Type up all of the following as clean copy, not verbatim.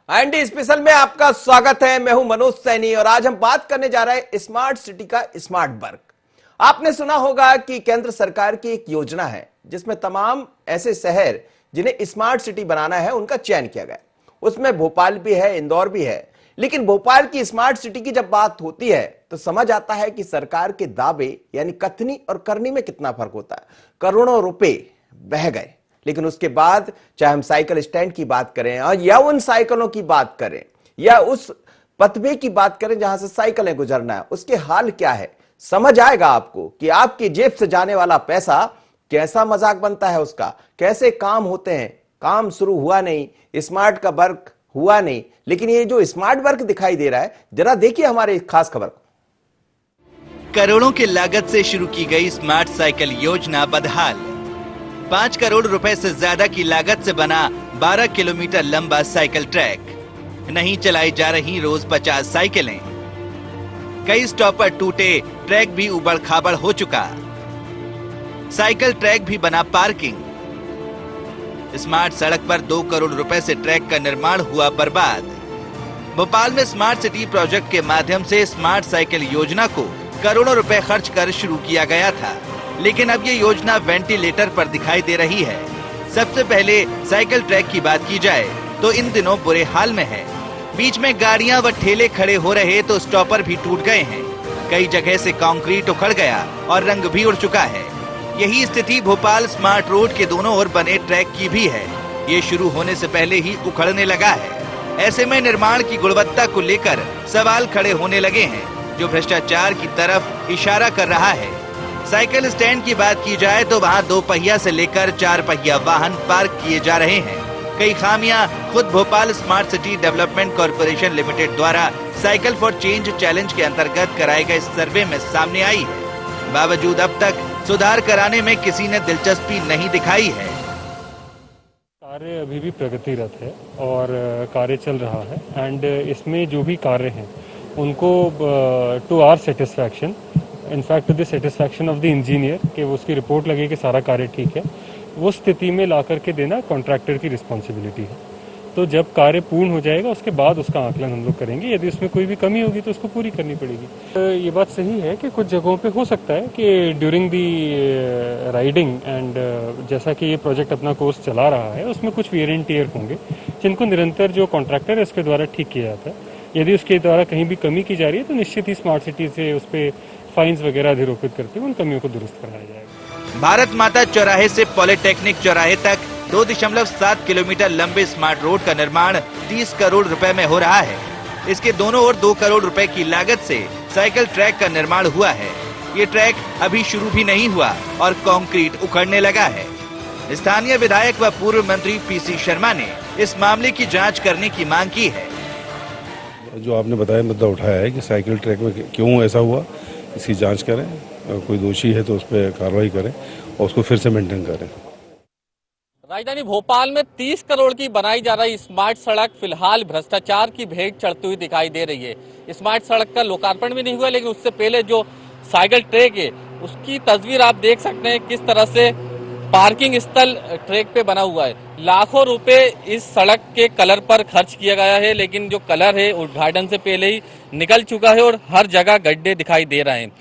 IND special में आपका स्वागत है। मैं हूं मनोज सैनी और आज हम बात करने जा रहे हैं स्मार्ट सिटी का स्मार्ट वर्क। आपने सुना होगा कि केंद्र सरकार की एक योजना है जिसमें तमाम ऐसे शहर जिन्हें स्मार्ट सिटी बनाना है उनका चयन किया गया। उसमें भोपाल भी है, इंदौर भी है। लेकिन भोपाल की स्मार्ट सिटी की जब बात होती है तो समझ आता है कि सरकार के दावे यानी कथनी और करनी में कितना फर्क होता है। करोड़ों रुपए बह गए, लेकिन उसके बाद चाहे हम साइकिल स्टैंड की बात करें या उन साइकिलों की बात करें या उस पथवे की बात करें जहां से साइकिलें गुजरना है, उसके हाल क्या है, समझ आएगा आपको कि आपकी जेब से जाने वाला पैसा कैसा मजाक बनता है, उसका कैसे काम होते हैं। काम शुरू हुआ नहीं, स्मार्ट का वर्क हुआ नहीं, लेकिन ये जो स्मार्ट वर्क दिखाई दे रहा है, जरा देखिए हमारे खास खबर को। करोड़ों की लागत से शुरू की गई स्मार्ट साइकिल योजना बदहाल। 5 करोड़ रुपए से ज्यादा की लागत से बना 12 किलोमीटर लंबा साइकिल ट्रैक। नहीं चलाई जा रही रोज 50 साइकिलें। कई स्टॉप पर टूटे, ट्रैक भी उबड़ खाबड़ हो चुका। साइकिल ट्रैक भी बना पार्किंग। स्मार्ट सड़क पर 2 करोड़ रुपए से ट्रैक का निर्माण हुआ बर्बाद। भोपाल में स्मार्ट सिटी प्रोजेक्ट के माध्यम से स्मार्ट साइकिल योजना को करोड़ों रुपए खर्च कर शुरू किया गया था, लेकिन अब ये योजना वेंटिलेटर पर दिखाई दे रही है। सबसे पहले साइकिल ट्रैक की बात की जाए तो इन दिनों बुरे हाल में है। बीच में गाड़ियां व ठेले खड़े हो रहे तो स्टॉपर भी टूट गए हैं। कई जगह से कंक्रीट उखड़ गया और रंग भी उड़ चुका है। यही स्थिति भोपाल स्मार्ट रोड के दोनों ओर बने ट्रैक की भी है। ये शुरू होने से पहले ही उखड़ने लगा है। ऐसे में निर्माण की गुणवत्ता को लेकर सवाल खड़े होने लगे हैं, जो भ्रष्टाचार की तरफ इशारा कर रहा है। साइकिल स्टैंड की बात की जाए तो वहां 2 पहिया से लेकर 4 पहिया वाहन पार्क किए जा रहे हैं। कई खामियां खुद Bhopal smart city development corporation limited द्वारा साइकिल फॉर चेंज चैलेंज के अंतर्गत कराए गए सर्वे में सामने आई है। बावजूद अब तक सुधार कराने में किसी ने दिलचस्पी नहीं दिखाई है। कार्य अभी भी प्रगतिरत है और कार्य चल रहा है एंड इसमें जो भी कार्य हैं उनको to our satisfaction, in fact to the satisfaction of the engineer कि वो उसकी रिपोर्ट लगे कि सारा कार्य ठीक है, वो स्थिति में ला करके देना कॉन्ट्रैक्टर की रिस्पॉन्सिबिलिटी है। तो जब कार्य पूर्ण हो जाएगा उसके बाद उसका आकलन हम लोग करेंगे। यदि उसमें कोई भी कमी होगी तो उसको पूरी करनी पड़ेगी। ये बात सही है कि कुछ जगहों पे हो सकता है कि ड्यूरिंग दी राइडिंग एंड जैसा कि ये प्रोजेक्ट अपना कोर्स चला रहा है उसमें कुछ वियर एंड टियर होंगे जिनको निरंतर जो कॉन्ट्रैक्टर है उसके द्वारा ठीक किया जाता है। यदि उसके द्वारा कहीं भी कमी की जा रही है तो निश्चित ही स्मार्ट सिटी से उस पर फाइन्स वगैरह अधिरोपित करके उन कमियों को दुरुस्त कराया जाएगा। भारत माता चौराहे से पॉलिटेक्निक चौराहे तक 2.7 किलोमीटर लंबे स्मार्ट रोड का निर्माण 30 करोड़ रुपए में हो रहा है। इसके दोनों ओर 2 करोड़ रुपए की लागत से साइकिल ट्रैक का निर्माण हुआ है। ये ट्रैक अभी शुरू भी नहीं हुआ और कंक्रीट उखड़ने लगा है। स्थानीय विधायक व पूर्व मंत्री पीसी शर्मा ने इस मामले की जांच करने की मांग की है। जो आपने बताया मुद्दा उठाया है कि साइकिल ट्रैक में क्यों ऐसा हुआ, इसकी जांच करें। कोई दोषी है तो उस पर कार्रवाई करें और उसको फिर से मेंटेन करें। राजधानी भोपाल में 30 करोड़ की बनाई जा रही स्मार्ट सड़क फिलहाल भ्रष्टाचार की भेंट चढ़ती हुई दिखाई दे रही है। स्मार्ट सड़क का लोकार्पण भी नहीं हुआ, लेकिन उससे पहले जो साइकिल ट्रैक है उसकी तस्वीर आप देख सकते हैं किस तरह से पार्किंग स्थल ट्रैक पे बना हुआ है। लाखों रुपए इस सड़क के कलर पर खर्च किया गया है, लेकिन जो कलर है उद्घाटन से पहले ही निकल चुका है और हर जगह गड्ढे दिखाई दे रहे हैं।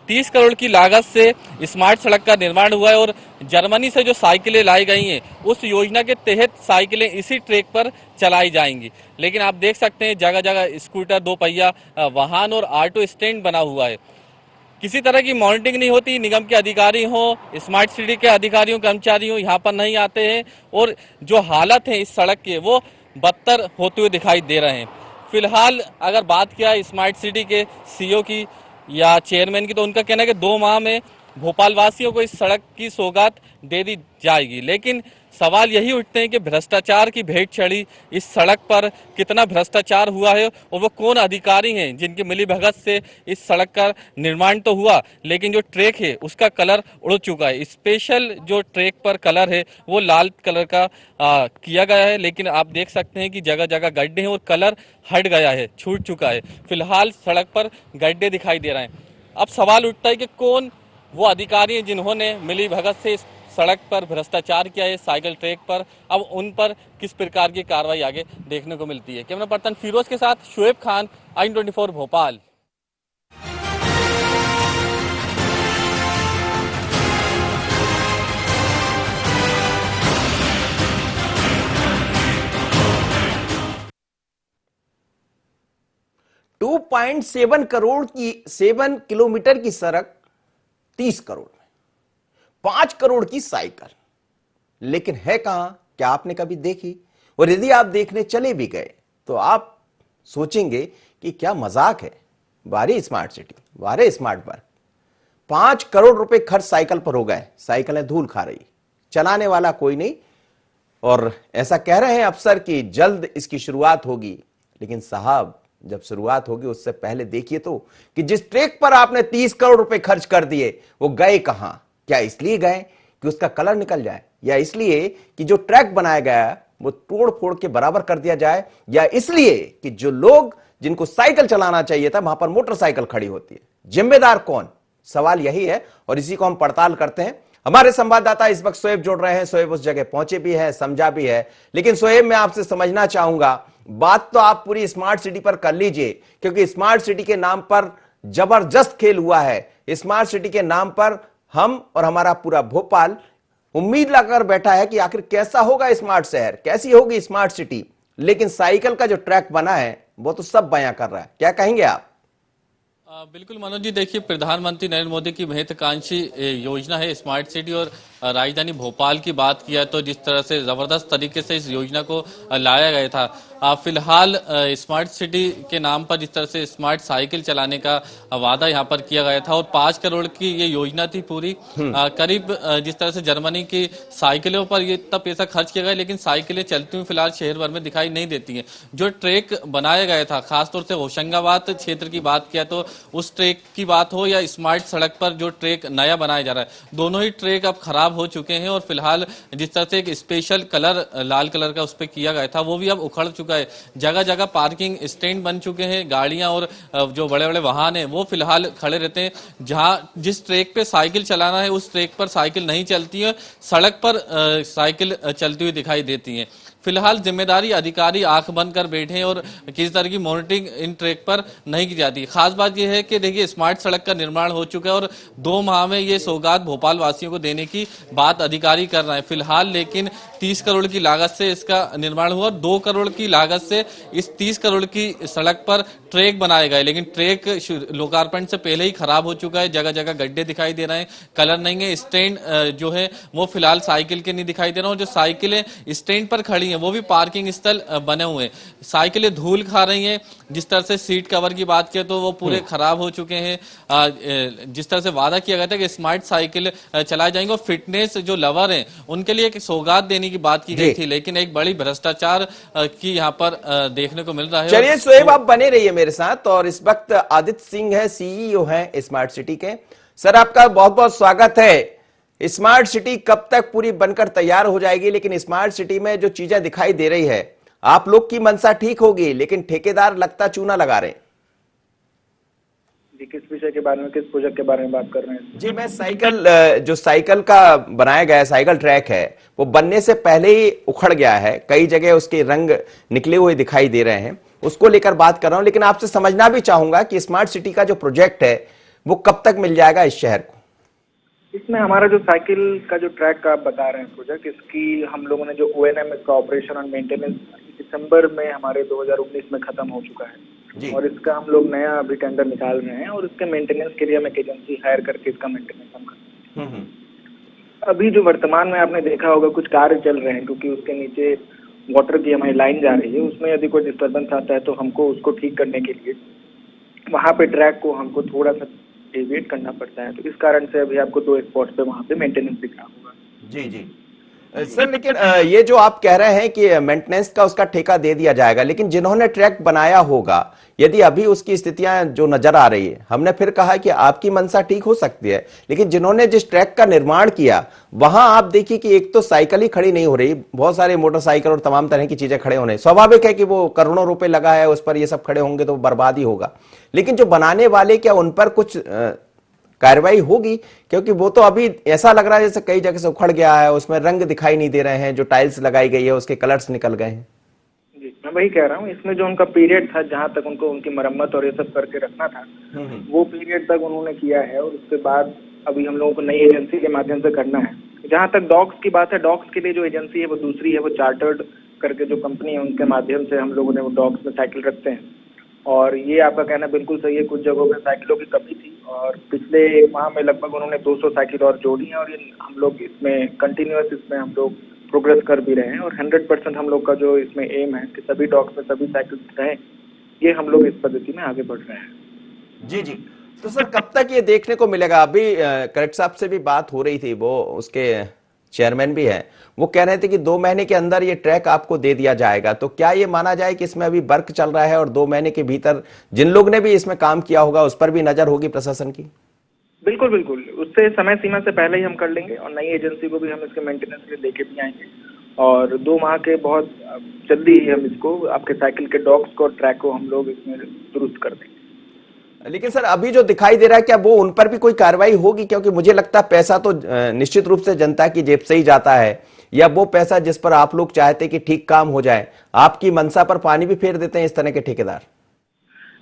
30 करोड़ की लागत से स्मार्ट सड़क का निर्माण हुआ है और जर्मनी से जो साइकिलें लाई गई हैं उस योजना के तहत साइकिलें इसी ट्रैक पर चलाई जाएंगी। लेकिन आप देख सकते हैं जगह जगह स्कूटर, 2 पहिया वाहन और ऑटो स्टैंड बना हुआ है। किसी तरह की मॉनिटरिंग नहीं होती। निगम के अधिकारी हो, स्मार्ट सिटी के अधिकारियों कर्मचारी हो, यहाँ पर नहीं आते हैं और जो हालत है इस सड़क के वो बदतर होते हुए दिखाई दे रहे हैं। फिलहाल अगर बात किया स्मार्ट सिटी के सीईओ की या चेयरमैन की तो उनका कहना है कि 2 माह में भोपाल वासियों को इस सड़क की सौगात दे दी जाएगी। लेकिन सवाल यही उठते हैं कि भ्रष्टाचार की भेंट चढ़ी इस सड़क पर कितना भ्रष्टाचार हुआ है और वो कौन अधिकारी हैं जिनकी मिलीभगत से इस सड़क का निर्माण तो हुआ, लेकिन जो ट्रैक है उसका कलर उड़ चुका है। स्पेशल जो ट्रैक पर कलर है वो लाल कलर का किया गया है, लेकिन आप देख सकते हैं कि जगह जगह गड्ढे हैं और कलर हट गया है, छूट चुका है। फिलहाल सड़क पर गड्ढे दिखाई दे रहे हैं। अब सवाल उठता है कि कौन वो अधिकारी हैं जिन्होंने मिलीभगत से सड़क पर भ्रष्टाचार किया है साइकिल ट्रैक पर, अब उन पर किस प्रकार की कार्रवाई आगे देखने को मिलती है। कैमरा पर्सन फिरोज के साथ Shoaib Khan, i24 Bhopal. Two 7 kilometre की सड़क 30 करोड़ में, 5 करोड़ की साइकिल, लेकिन है कहां? क्या आपने कभी देखी? और यदि आप देखने चले भी गए तो आप सोचेंगे कि क्या मजाक है, वारे स्मार्ट सिटी, वारे स्मार्ट वर्क। 5 करोड़ रुपए खर्च साइकिल पर हो गए, साइकिलें धूल खा रही, चलाने वाला कोई नहीं, और ऐसा कह रहे हैं अफसर कि जल्द इसकी शुरुआत होगी। लेकिन साहब, जब शुरुआत होगी उससे पहले देखिए तो कि जिस ट्रैक पर आपने 30 करोड़ रुपए खर्च कर दिए वो गए कहां? क्या इसलिए गए कि उसका कलर निकल जाए, या इसलिए कि जो ट्रैक बनाया गया है वो तोड़ फोड़ के बराबर कर दिया जाए, या इसलिए कि जो लोग जिनको साइकिल चलाना चाहिए था वहां पर मोटरसाइकिल खड़ी होती है? जिम्मेदार कौन? सवाल यही है और इसी को हम पड़ताल करते हैं। हमारे संवाददाता इस वक्त शोएब जुड़ रहे हैं। शोएब उस जगह पहुंचे भी है, समझा भी है, लेकिन शोएब मैं आपसे समझना चाहूंगा, बात तो आप पूरी स्मार्ट सिटी पर कर लीजिए, क्योंकि स्मार्ट सिटी के नाम पर जबरदस्त खेल हुआ है। स्मार्ट सिटी के नाम पर हम और हमारा पूरा भोपाल उम्मीद लगाकर बैठा है कि आखिर कैसा होगा स्मार्ट शहर, कैसी होगी स्मार्ट सिटी, लेकिन साइकिल का जो ट्रैक बना है वो तो सब बयां कर रहा है। क्या कहेंगे आप? बिल्कुल मनोज जी, देखिए प्रधानमंत्री नरेंद्र मोदी की महत्वाकांक्षी योजना है स्मार्ट सिटी, और राजधानी भोपाल की बात किया तो जिस तरह से जबरदस्त तरीके से इस योजना को लाया गया था। फिलहाल स्मार्ट सिटी के नाम पर जिस तरह से स्मार्ट साइकिल चलाने का वादा यहाँ पर किया गया था, और 5 करोड़ की ये योजना थी पूरी। करीब जिस तरह से जर्मनी की साइकिलों पर ये इतना पैसा खर्च किया गया, लेकिन साइकिलें चलती हुई फिलहाल शहर भर में दिखाई नहीं देती हैं। जो ट्रैक बनाया गया था, खासतौर से होशंगाबाद क्षेत्र की बात किया तो उस ट्रैक की बात हो या स्मार्ट सड़क पर जो ट्रैक नया बनाया जा रहा है, दोनों ही ट्रैक अब खराब हो चुके हैं। और फिलहाल जिस तरह से एक स्पेशल कलर लाल कलर का उस पर किया गया था वो भी अब उखड़ चुका है। जगह जगह पार्किंग स्टैंड बन चुके हैं, गाड़ियां और जो बड़े बड़े वाहन हैं वो फिलहाल खड़े रहते हैं। जहां जिस ट्रैक पे साइकिल चलाना है उस ट्रैक पर साइकिल नहीं चलती है, सड़क पर साइकिल चलती हुई दिखाई देती है। फिलहाल जिम्मेदारी अधिकारी आंख बंद कर बैठे हैं और किसी तरह की मॉनिटरिंग इन ट्रैक पर नहीं की जाती। खास बात यह है कि देखिए स्मार्ट सड़क का निर्माण हो चुका है और 2 माह में ये सौगात भोपाल वासियों को देने की बात अधिकारी कर रहे हैं फिलहाल, लेकिन 30 करोड़ की लागत से इसका निर्माण हुआ। 2 करोड़ की लागत से इस 30 करोड़ की सड़क पर ट्रैक बनाए गए, लेकिन ट्रैक लोकार्पण से पहले ही खराब हो चुका है। जगह जगह गड्ढे दिखाई दे रहे हैं, कलर नहीं है। स्टैंड जो है वो फिलहाल साइकिल के नहीं दिखाई दे रहा, और जो साइकिलें स्टैंड पर खड़ी हैं वो भी पार्किंग स्थल बने हुए हैं। साइकिलें धूल खा रही हैं। जिस तरह से सीट कवर की बात किया तो वो पूरे खराब हो चुके हैं। जिस तरह से वादा किया गया था कि स्मार्ट साइकिल चलाए जाएंगे और फिटनेस जो लवर हैं उनके लिए एक सौगात देने की बात की गई थी, लेकिन एक बड़ी भ्रष्टाचार की यहाँ पर देखने को मिल रहा है। चलिए शोएब, आप बने रहिए मेरे साथ। और इस वक्त आदित्य सिंह है, सीईओ हैं स्मार्ट सिटी के। सर, आपका बहुत बहुत स्वागत है। स्मार्ट सिटी कब तक पूरी बनकर तैयार हो जाएगी? लेकिन स्मार्ट सिटी में जो चीजें दिखाई दे रही है, आप लोग की मंशा ठीक होगी, लेकिन ठेकेदार लगता चूना लगा रहे हैं। जी, किस विषय के बारे में, किस प्रोजेक्ट के बारे में बात कर रहे हैं? जी, मैं साइकिल, जो साइकिल का बनाया गया साइकिल ट्रैक है वो बनने से पहले ही उखड़ गया है, कई जगह उसके रंग निकले हुए दिखाई दे रहे हैं, उसको लेकर बात कर रहा हूं। लेकिन आपसे समझना भी चाहूंगा कि स्मार्ट सिटी का जो प्रोजेक्ट है वो कब तक मिल जाएगा इस शहर को? इसमें हमारा जो साइकिल का जो ट्रैक का आप बता रहे हैं प्रोजेक्ट, इसकी हम लोगों ने जो ONM, इसका ऑपरेशन और मेंटेनेंस दिसंबर में हमारे 2019 में खत्म हो चुका है, और इसका हम लोग नया अभी टेंडर निकाल रहे हैं, और इसके मेंटेनेंस के लिए हम एक एजेंसी हायर करके इसका मेंटेनेंस हम करते हैं। अभी जो वर्तमान में आपने देखा होगा कुछ कार्य चल रहे हैं, क्योंकि उसके नीचे वाटर की हमारी लाइन जा रही है, उसमें यदि कोई डिस्टर्बेंस आता है तो हमको उसको ठीक करने के लिए वहाँ पे ट्रैक को हमको थोड़ा सा डेविएट करना पड़ता है। तो इस कारण से अभी आपको 2 स्पॉट पे वहाँ पे मेंटेनेंस दिखना होगा। जी जी सर, लेकिन ये जो आप कह रहे हैं कि मेंटेनेंस का उसका ठेका दे दिया जाएगा, लेकिन जिन्होंने ट्रैक बनाया होगा, यदि अभी उसकी स्थितियां जो नजर आ रही है, हमने फिर कहा कि आपकी मंशा ठीक हो सकती है, लेकिन जिन्होंने जिस ट्रैक का निर्माण किया वहां आप देखिए कि एक तो साइकिल ही खड़ी नहीं हो रही, बहुत सारे मोटरसाइकिल और तमाम तरह की चीजें खड़े होने, स्वाभाविक है कि वो करोड़ों रुपए लगा है उस पर, ये सब खड़े होंगे तो बर्बाद ही होगा। लेकिन जो बनाने वाले, क्या उन पर कुछ कार्रवाई होगी? क्योंकि वो तो अभी ऐसा लग रहा है जैसे कई जगह से उखड़ गया है, उसमें रंग दिखाई नहीं दे रहे हैं, जो टाइल्स लगाई गई है उसके कलर्स निकल गए हैं। जी, मैं वही कह रहा हूँ, इसमें जो उनका पीरियड था जहाँ तक उनको उनकी मरम्मत और ये सब करके रखना था, वो पीरियड तक उन्होंने किया है और उसके बाद अभी हम लोगों को नई एजेंसी के माध्यम से करना है। जहाँ तक डॉग्स की बात है, डॉग्स के लिए जो एजेंसी है वो दूसरी है, वो चार्टर्ड करके जो कंपनी है उनके माध्यम से हम लोगों ने वो डॉग्स में साइकिल रखते हैं। और ये आपका कहना बिल्कुल सही है, कुछ जगहों पे साइकिलों की कमी थी और पिछले एक माह में लगभग उन्होंने 200 साइकिल और जोड़ी हैं और ये हम लोग इसमें कंटिन्यूअस इसमें हम लोग प्रोग्रेस कर भी रहे हैं और 100% हम लोग का जो इसमें एम है कि सभी डॉग्स में सभी साइकिल रहें, ये हम लोग इस पद्धति में आगे बढ़ रहे हैं। जी जी। तो सर कब तक ये देखने को मिलेगा? अभी कलेक्टर साहब से भी बात हो रही थी, वो उसके चेयरमैन भी हैं, वो कह रहे थे कि 2 महीने के अंदर ये ट्रैक आपको दे दिया जाएगा। तो क्या ये माना जाए कि इसमें अभी वर्क चल रहा है और 2 महीने के भीतर जिन लोग ने भी इसमें काम किया होगा उस पर भी नजर होगी प्रशासन की? बिल्कुल बिल्कुल, उससे समय सीमा से पहले ही हम कर लेंगे और नई एजेंसी को भी हम इसके मेंटेनेंस के लिए लेके भी आएंगे और 2 माह के बहुत जल्दी ही हम इसको आपके साइकिल के डॉग्स को और ट्रैक को हम लोग इसमें दुरुस्त कर देंगे। लेकिन सर अभी जो दिखाई दे रहा है, क्या वो उन पर भी कोई कार्रवाई होगी? क्योंकि मुझे लगता है पैसा तो निश्चित रूप से जनता की जेब से ही जाता है, या वो पैसा जिस पर आप लोग चाहते कि ठीक काम हो जाए, आपकी मंशा पर पानी भी फेर देते हैं इस तरह के ठेकेदार?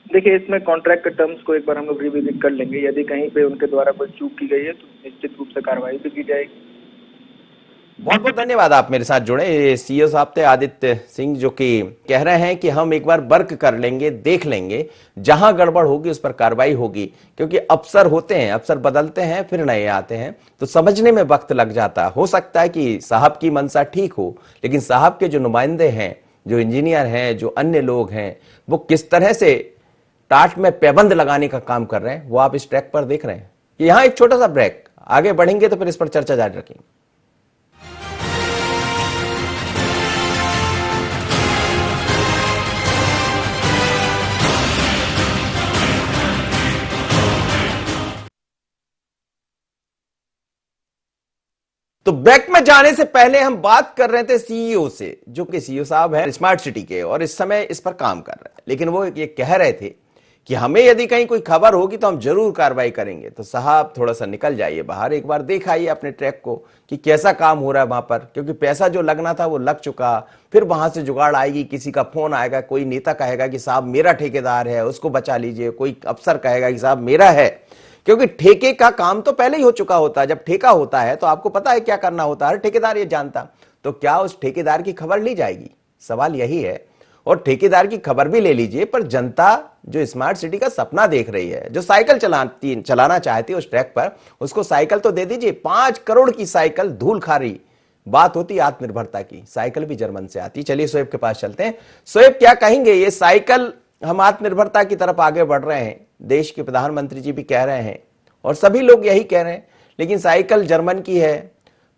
देखिए, इसमें कॉन्ट्रैक्ट के टर्म्स को एक बार हम लोग रिविजिट कर लेंगे, यदि कहीं पे उनके द्वारा कोई चूक की गई है तो निश्चित रूप से कार्रवाई भी की जाएगी। बहुत बहुत धन्यवाद, आप मेरे साथ जुड़े। सीईओ साहब थे आदित्य सिंह, जो कि कह रहे हैं कि हम एक बार वर्क कर लेंगे, देख लेंगे, जहां गड़बड़ होगी उस पर कार्रवाई होगी। क्योंकि अफसर होते हैं, अफसर बदलते हैं फिर नए आते हैं, तो समझने में वक्त लग जाता। हो सकता है कि साहब की मंशा ठीक हो, लेकिन साहब के जो नुमाइंदे हैं, जो इंजीनियर हैं, जो अन्य लोग हैं, वो किस तरह से टाट में पैबंद लगाने का काम कर रहे हैं, वो आप इस ट्रैक पर देख रहे हैं। यहां एक छोटा सा ब्रेक, आगे बढ़ेंगे तो फिर इस पर चर्चा जारी रखेंगे। तो ब्रेक में जाने से पहले हम बात कर रहे थे सीईओ से, जो कि सीईओ साहब हैं स्मार्ट सिटी के और इस समय इस पर काम कर रहे हैं। लेकिन वो ये कह रहे थे कि हमें यदि कहीं कोई खबर होगी तो हम जरूर कार्रवाई करेंगे। तो साहब थोड़ा सा निकल जाइए बाहर, एक बार देख आइए अपने ट्रैक को कि कैसा काम हो रहा है वहां पर, क्योंकि पैसा जो लगना था वो लग चुका। फिर वहां से जुगाड़ आएगी, किसी का फोन आएगा, कोई नेता कहेगा कि साहब मेरा ठेकेदार है उसको बचा लीजिए, कोई अफसर कहेगा कि साहब मेरा है। क्योंकि ठेके का काम तो पहले ही हो चुका होता है। जब ठेका होता है तो आपको पता है क्या करना होता है, हर ठेकेदार ये जानता। तो क्या उस ठेकेदार की खबर ली जाएगी? सवाल यही है। और ठेकेदार की खबर भी ले लीजिए, पर जनता जो स्मार्ट सिटी का सपना देख रही है, जो साइकिल चलाना चाहती है उस ट्रैक पर, उसको साइकिल तो दे दीजिए। 5 करोड़ की साइकिल धूल खा रही। बात होती आत्मनिर्भरता की, साइकिल भी जर्मन से आती। चलिए शोएब के पास चलते हैं। शोएब, क्या कहेंगे? ये साइकिल, हम आत्मनिर्भरता की तरफ आगे बढ़ रहे हैं, देश के प्रधानमंत्री जी भी कह रहे हैं और सभी लोग यही कह रहे हैं, लेकिन साइकिल जर्मन की है,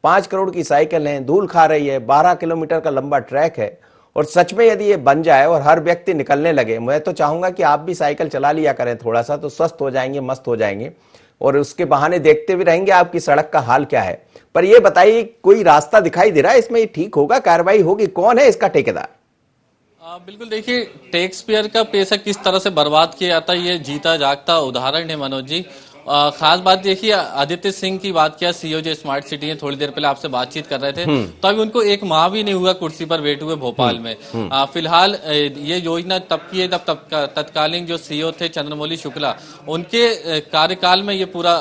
5 करोड़ की साइकिल है, धूल खा रही है, 12 किलोमीटर का लंबा ट्रैक है। और सच में यदि ये बन जाए और हर व्यक्ति निकलने लगे, मैं तो चाहूंगा कि आप भी साइकिल चला लिया करें थोड़ा सा, तो स्वस्थ हो जाएंगे, मस्त हो जाएंगे और उसके बहाने देखते भी रहेंगे आपकी सड़क का हाल क्या है। पर ये बताइए, कोई रास्ता दिखाई दे रहा है इसमें? ये ठीक होगा, कार्रवाई होगी? कौन है इसका ठेकेदार? बिल्कुल, देखिए टैक्स पेयर का पैसा किस तरह से बर्बाद किया जाता है, ये जीता जागता उदाहरण है मनोज जी। खास बात देखिए, आदित्य सिंह की बात किया, सीईओ जो स्मार्ट सिटी है, थोड़ी देर पहले आपसे बातचीत कर रहे थे, तो अभी उनको 1 माह भी नहीं हुआ कुर्सी पर बैठे हुए भोपाल में। फिलहाल ये योजना तब की है जब तत्कालीन जो सीईओ थे चंद्रमौली शुक्ला, उनके कार्यकाल में ये पूरा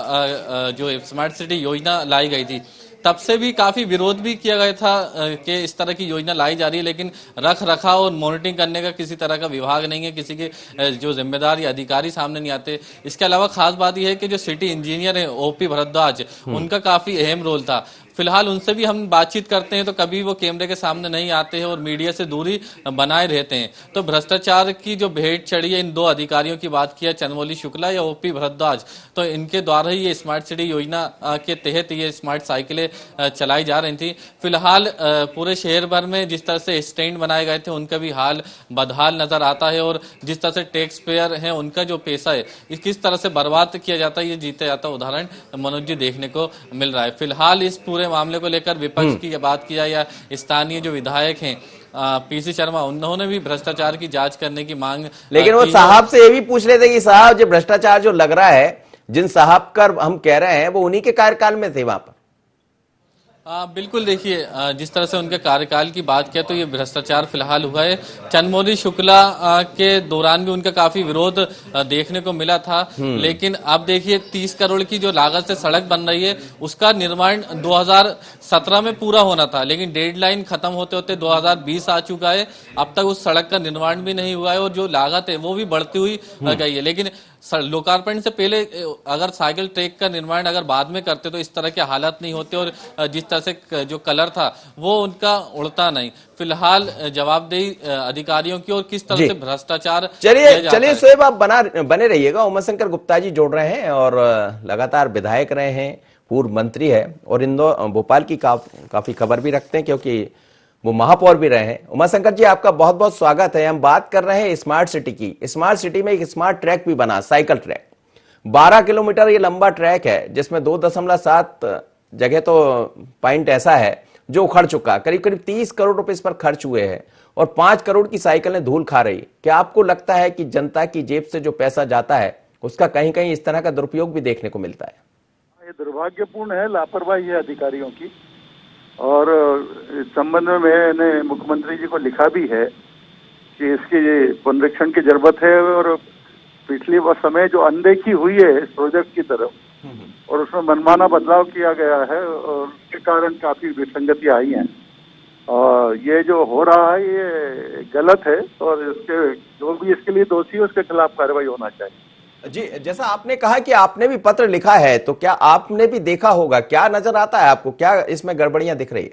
जो स्मार्ट सिटी योजना लाई गई थी। तब से भी काफी विरोध भी किया गया था कि इस तरह की योजना लाई जा रही है, लेकिन रख रखाव और मॉनिटरिंग करने का किसी तरह का विभाग नहीं है, किसी के जो जिम्मेदार या अधिकारी सामने नहीं आते। इसके अलावा खास बात यह है कि जो सिटी इंजीनियर है ओपी भरद्वाज, उनका काफी अहम रोल था। फिलहाल उनसे भी हम बातचीत करते हैं तो कभी वो कैमरे के सामने नहीं आते हैं और मीडिया से दूरी बनाए रहते हैं। तो भ्रष्टाचार की जो भेंट चढ़ी है इन 2 अधिकारियों की बात किया, चंद्रमौली शुक्ला या ओपी भरद्वाज, तो इनके द्वारा ही ये स्मार्ट सिटी योजना के तहत ये स्मार्ट साइकिलें चलाई जा रही थी। फिलहाल पूरे शहर भर में जिस तरह से स्टैंड बनाए गए थे उनका भी हाल बदहाल नजर आता है और जिस तरह से टैक्स पेयर है उनका जो पैसा है किस तरह से बर्बाद किया जाता है, ये जीते जाता उदाहरण मनोज जी देखने को मिल रहा है। फिलहाल इस पूरे मामले को लेकर विपक्ष की बात किया या स्थानीय जो विधायक हैं पीसी शर्मा, उन्होंने भी भ्रष्टाचार की जांच करने की मांग, लेकिन वो साहब से ये भी पूछ रहे थे कि साहब जो भ्रष्टाचार जो लग रहा है, जिन साहब का हम कह रहे हैं वो उन्हीं के कार्यकाल में थे वहां पर। बिल्कुल देखिए, जिस तरह से उनके कार्यकाल की बात किया तो ये भ्रष्टाचार फिलहाल हुआ है। चंद्रमौली शुक्ला के दौरान भी उनका काफी विरोध देखने को मिला था, लेकिन अब देखिए 30 करोड़ की जो लागत से सड़क बन रही है उसका निर्माण 2017 में पूरा होना था, लेकिन डेडलाइन खत्म होते होते 2020 आ चुका है। अब तक उस सड़क का निर्माण भी नहीं हुआ है और जो लागत है वो भी बढ़ती हुई गई है। लेकिन लोकार्पण से पहले अगर साइकिल ट्रैक का निर्माण अगर बाद में करते तो इस तरह के हालात नहीं होते और जिस तरह से जो कलर था वो उनका उड़ता नहीं। फिलहाल जवाबदेही अधिकारियों की और किस तरह से भ्रष्टाचार चलिए शोएब आप बने रहिएगा। उमाशंकर गुप्ता जी जोड़ रहे हैं और लगातार विधायक रहे हैं, पूर्व मंत्री है और भोपाल की काफी खबर भी रखते हैं क्योंकि वो महापौर भी रहे हैं। उमाशंकर जी आपका बहुत बहुत स्वागत है। हम बात कर रहे हैं स्मार्ट सिटी की। स्मार्ट सिटी में एक स्मार्ट ट्रैक भी बना, साइकिल ट्रैक 12 किलोमीटर ये लंबा ट्रैक है जिसमें 2.7 जगह तो पॉइंट ऐसा है जो उखड़ चुका, करीब करीब 30 करोड़ रुपए इस पर खर्च हुए हैं और 5 करोड़ की साइकिलें धूल खा रही। क्या आपको लगता है कि जनता की जेब से जो पैसा जाता है उसका कहीं कहीं इस तरह का दुरुपयोग भी देखने को मिलता है? ये दुर्भाग्यपूर्ण है, लापरवाही है अधिकारियों की। और इस संबंध में मैंने मुख्यमंत्री जी को लिखा भी है कि इसकी पुनरीक्षण की जरूरत है और पिछले समय जो अनदेखी हुई है इस प्रोजेक्ट की तरफ और उसमें मनमाना बदलाव किया गया है और उसके कारण काफी विसंगतियां आई हैं और ये जो हो रहा है ये गलत है और इसके जो भी इसके लिए दोषी है उसके खिलाफ कार्रवाई होना चाहिए। जी, जैसा आपने कहा कि आपने भी पत्र लिखा है तो क्या आपने भी देखा होगा, क्या नजर आता है आपको, क्या इसमें गड़बड़ियां दिख रही है?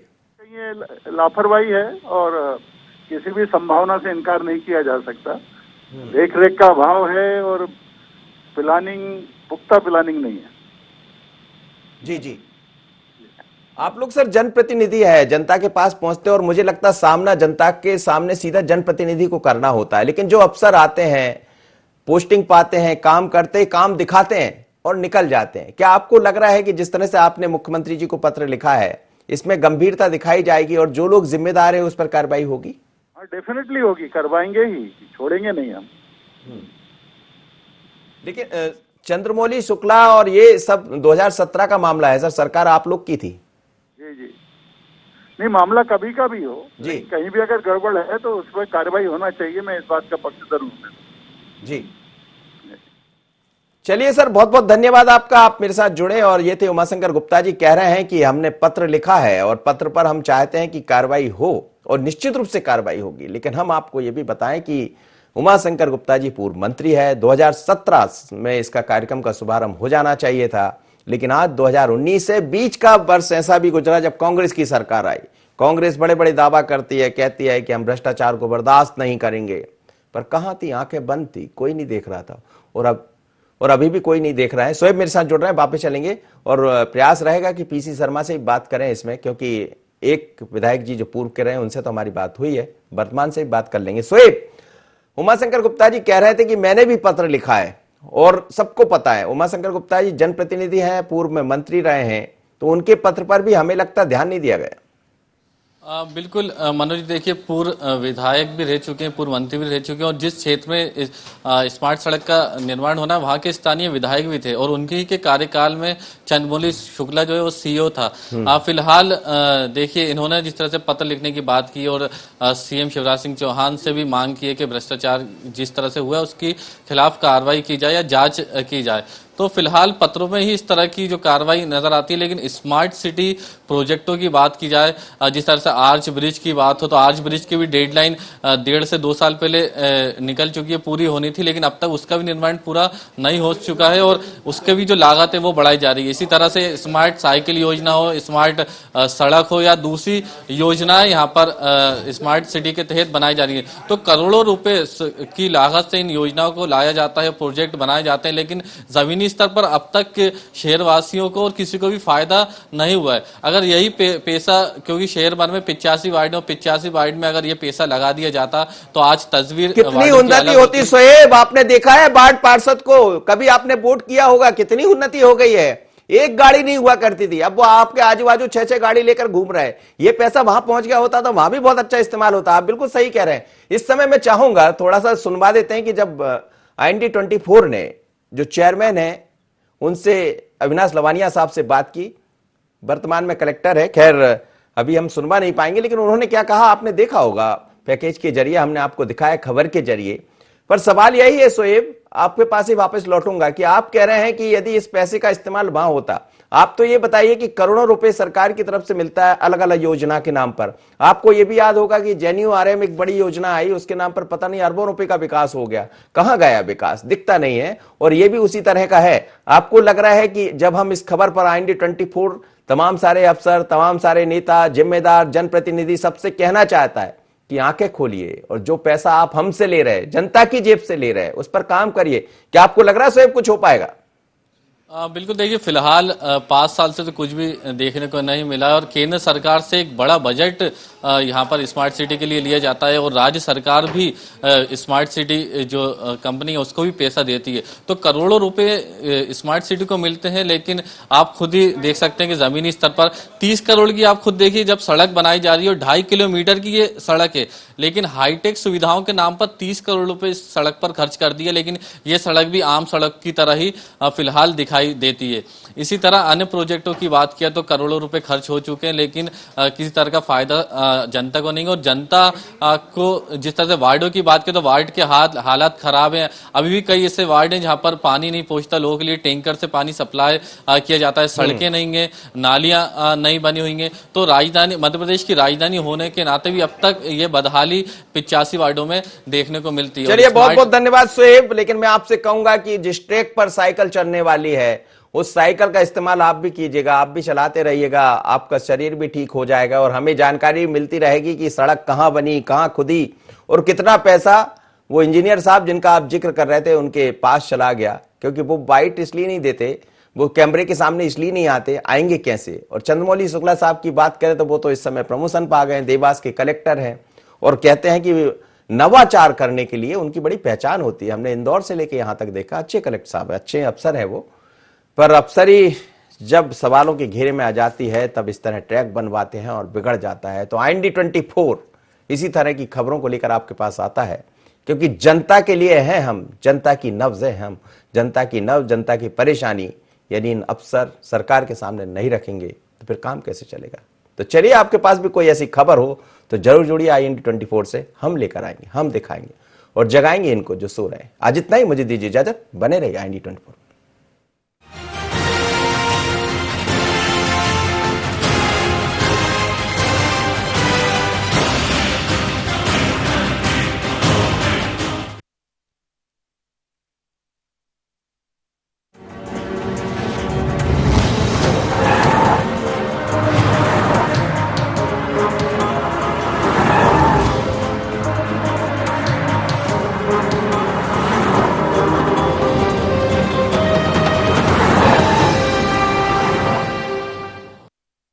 ये लापरवाही है और किसी भी संभावना से इनकार नहीं किया जा सकता। देख रेख का अभाव है और पुख्ता प्लानिंग नहीं है। जी आप लोग सर जनप्रतिनिधि है, जनता के पास पहुंचते और मुझे लगता है सामना जनता के सामने सीधा जनप्रतिनिधि को करना होता है, लेकिन जो अफसर आते हैं पोस्टिंग पाते हैं, काम करते हैं, काम दिखाते हैं और निकल जाते हैं। क्या आपको लग रहा है कि जिस तरह से आपने मुख्यमंत्री जी को पत्र लिखा है इसमें गंभीरता दिखाई जाएगी और जो लोग जिम्मेदार है उस पर कार्रवाई होगी? हाँ, डेफिनेटली होगी, करवाएंगे ही, छोड़ेंगे नहीं हम। लेकिन चंद्रमौली शुक्ला और ये सब 2017 का मामला है सर, सरकार आप लोग की थी। जी नहीं, मामला कभी का भी हो जी, कहीं भी अगर गड़बड़ है तो उस पर कार्रवाई होना चाहिए। मैं इस बात का पक्षधर हूँ। जी चलिए सर, बहुत बहुत धन्यवाद आपका, आप मेरे साथ जुड़े। और ये थे उमाशंकर गुप्ता जी, कह रहे हैं कि हमने पत्र लिखा है और पत्र पर हम चाहते हैं कि कार्रवाई हो और निश्चित रूप से कार्रवाई होगी। लेकिन हम आपको ये भी बताएं कि उमाशंकर गुप्ता जी पूर्व मंत्री है, 2017 में इसका कार्यक्रम का शुभारंभ हो जाना चाहिए था, लेकिन आज 2019 से बीच का वर्ष ऐसा भी गुजरा जब कांग्रेस की सरकार आई। कांग्रेस बड़े बड़े दावा करती है, कहती है कि हम भ्रष्टाचार को बर्दाश्त नहीं करेंगे, पर कहां थी, आंखें बंद थी, कोई नहीं देख रहा था और अभी भी कोई नहीं देख रहा है। शोएब मेरे साथ जुड़ रहे हैं, वापस चलेंगे और प्रयास रहेगा कि पीसी शर्मा से बात करें इसमें, क्योंकि एक विधायक जी जो पूर्व के रहे हैं उनसे तो हमारी बात हुई है, वर्तमान से भी बात कर लेंगे। शोएब, उमाशंकर गुप्ता जी कह रहे थे कि मैंने भी पत्र लिखा है और सबको पता है। उमाशंकर गुप्ता जी जनप्रतिनिधि हैं, पूर्व में मंत्री रहे हैं, तो उनके पत्र पर भी हमें लगता ध्यान नहीं दिया गया। बिल्कुल मनोज, देखिए पूर्व विधायक भी रह चुके हैं, पूर्व मंत्री भी रह चुके हैं और जिस क्षेत्र में स्मार्ट सड़क का निर्माण होना है वहाँ के स्थानीय विधायक भी थे और उनके ही के कार्यकाल में चंद्रमौली शुक्ला जो है वो सीईओ था। फिलहाल देखिए इन्होंने जिस तरह से पत्र लिखने की बात की और सीएम शिवराज सिंह चौहान से भी मांग की है कि भ्रष्टाचार जिस तरह से हुआ उसकी खिलाफ कार्रवाई की जाए या जांच की जाए। तो फिलहाल पत्रों में ही इस तरह की जो कार्रवाई नजर आती है, लेकिन स्मार्ट सिटी प्रोजेक्टों की बात की जाए, जिस तरह से आर्च ब्रिज की बात हो तो आर्च ब्रिज की भी डेडलाइन 1.5 से 2 साल पहले निकल चुकी है, पूरी होनी थी, लेकिन अब तक उसका भी निर्माण पूरा नहीं हो चुका है और उसके भी जो लागत है वो बढ़ाई जा रही है। इसी तरह से स्मार्ट साइकिल योजना हो, स्मार्ट सड़क हो या दूसरी योजनाएं यहाँ पर स्मार्ट सिटी के तहत बनाई जा रही है, तो करोड़ों रुपए की लागत से इन योजनाओं को लाया जाता है, प्रोजेक्ट बनाए जाते हैं, लेकिन जमीनी स्तर पर अब तक के शहरवासियों को और किसी को भी फायदा नहीं हुआ है। अगर यही पैसा, क्योंकि शहर भर में 85 वार्ड और 85 वार्ड में अगर ये पैसा लगा दिया जाता तो आज तस्वीर कितनी उन्नति होती। शोएब, आपने देखा है वार्ड पार्षद को, कभी आपने वोट किया होगा, कितनी उन्नति हो गई है। एक गाड़ी नहीं हुआ करती थी, अब वो आपके आजू बाजू 6-6 गाड़ी लेकर घूम रहे हैं। ये पैसा वहां पहुंच गया होता तो वहां भी बहुत अच्छा इस्तेमाल होता। आप बिल्कुल सही कह रहे हैं। इस समय मैं चाहूंगा थोड़ा सा सुनवा देते हैं कि जब IND24 ने जो चेयरमैन है उनसे अविनाश लवानिया साहब से बात की, वर्तमान में कलेक्टर है। खैर अभी हम सुनवा नहीं पाएंगे, लेकिन उन्होंने क्या कहा आपने देखा होगा, पैकेज के जरिए हमने आपको दिखाया, खबर के जरिए। पर सवाल यही है शोएब, आपके पास ही वापस लौटूंगा कि आप कह रहे हैं कि यदि इस पैसे का इस्तेमाल वहां होता, आप तो ये बताइए कि करोड़ों रुपए सरकार की तरफ से मिलता है अलग अलग योजना के नाम पर। आपको ये भी याद होगा कि जेएनयू-आरएम एक बड़ी योजना आई, उसके नाम पर पता नहीं अरबों रुपए का विकास हो गया। कहां गया विकास? दिखता नहीं है। और ये भी उसी तरह का है। आपको लग रहा है कि जब हम इस खबर पर आएंगे 24 तमाम सारे अफसर, तमाम सारे नेता, जिम्मेदार, जनप्रतिनिधि सबसे कहना चाहता है कि आंखें खोलिए और जो पैसा आप हमसे ले रहे हैं, जनता की जेब से ले रहे हैं, उस पर काम करिए। क्या आपको लग रहा है शोएब कुछ हो पाएगा? बिल्कुल, देखिए फिलहाल 5 साल से तो कुछ भी देखने को नहीं मिला और केंद्र सरकार से एक बड़ा बजट यहाँ पर स्मार्ट सिटी के लिए लिया जाता है और राज्य सरकार भी स्मार्ट सिटी जो कंपनी है उसको भी पैसा देती है, तो करोड़ों रुपए स्मार्ट सिटी को मिलते हैं। लेकिन आप खुद ही देख सकते हैं कि जमीनी स्तर पर 30 करोड़ की, आप खुद देखिए, जब सड़क बनाई जा रही है और 2.5 किलोमीटर की ये सड़क है, लेकिन हाईटेक सुविधाओं के नाम पर 30 करोड़ रुपए इस सड़क पर खर्च कर दिए, लेकिन ये सड़क भी आम सड़क की तरह ही फिलहाल दिखाई देती है। इसी तरह अन्य प्रोजेक्टों की बात किया तो करोड़ों रुपए खर्च हो चुके हैं, लेकिन किसी तरह का फायदा जनता को नहीं। और जनता को जिस तरह से वार्डों की बात की तो वार्ड के हालात खराब हैं। अभी भी कई ऐसे वार्ड हैं जहां पर पानी नहीं पहुंचता, लोगों के लिए टैंकर से पानी सप्लाई किया जाता है, सड़कें नहीं है, नालियां नहीं बनी हुई हैं। तो राजधानी, मध्य प्रदेश की राजधानी होने के नाते भी अब तक ये बदहाली 85 वार्डों में देखने को मिलती है। चलिए, बहुत बहुत धन्यवाद शोएब। लेकिन मैं आपसे कहूंगा कि जिस ट्रैक पर साइकिल चलने वाली है उस साइकिल का इस्तेमाल आप भी कीजिएगा, आप भी चलाते रहिएगा, आपका शरीर भी ठीक हो जाएगा और हमें जानकारी मिलती रहेगी कि सड़क कहां बनी, कहां खुदी और कितना पैसा वो इंजीनियर साहब जिनका आप जिक्र कर रहे थे उनके पास चला गया। क्योंकि वो बाइट इसलिए नहीं देते, वो कैमरे के सामने इसलिए नहीं आते, आएंगे कैसे? और चंद्रमौली शुक्ला साहब की बात करें तो वो तो इस समय प्रमोशन पा गए, देवास के कलेक्टर हैं और कहते हैं कि नवाचार करने के लिए उनकी बड़ी पहचान होती है। हमने इंदौर से लेके यहां तक देखा, अच्छे कलेक्टर साहब है, अच्छे अफसर है वो, पर अफसरी जब सवालों के घेरे में आ जाती है तब इस तरह ट्रैक बनवाते हैं और बिगड़ जाता है। तो IND 24 इसी तरह की खबरों को लेकर आपके पास आता है, क्योंकि जनता के लिए हैं हम, जनता की नब्ज है हम, जनता की नब्ज, जनता की परेशानी यदि इन अफसर सरकार के सामने नहीं रखेंगे तो फिर काम कैसे चलेगा? तो चलिए, आपके पास भी कोई ऐसी खबर हो तो जरूर जुड़िए IND 24 से, हम लेकर आएंगे, हम दिखाएंगे और जगाएंगे इनको जो सो रहे हैं। आज इतना ही, मुझे दीजिए इजाजत, बने रहिए IND 24।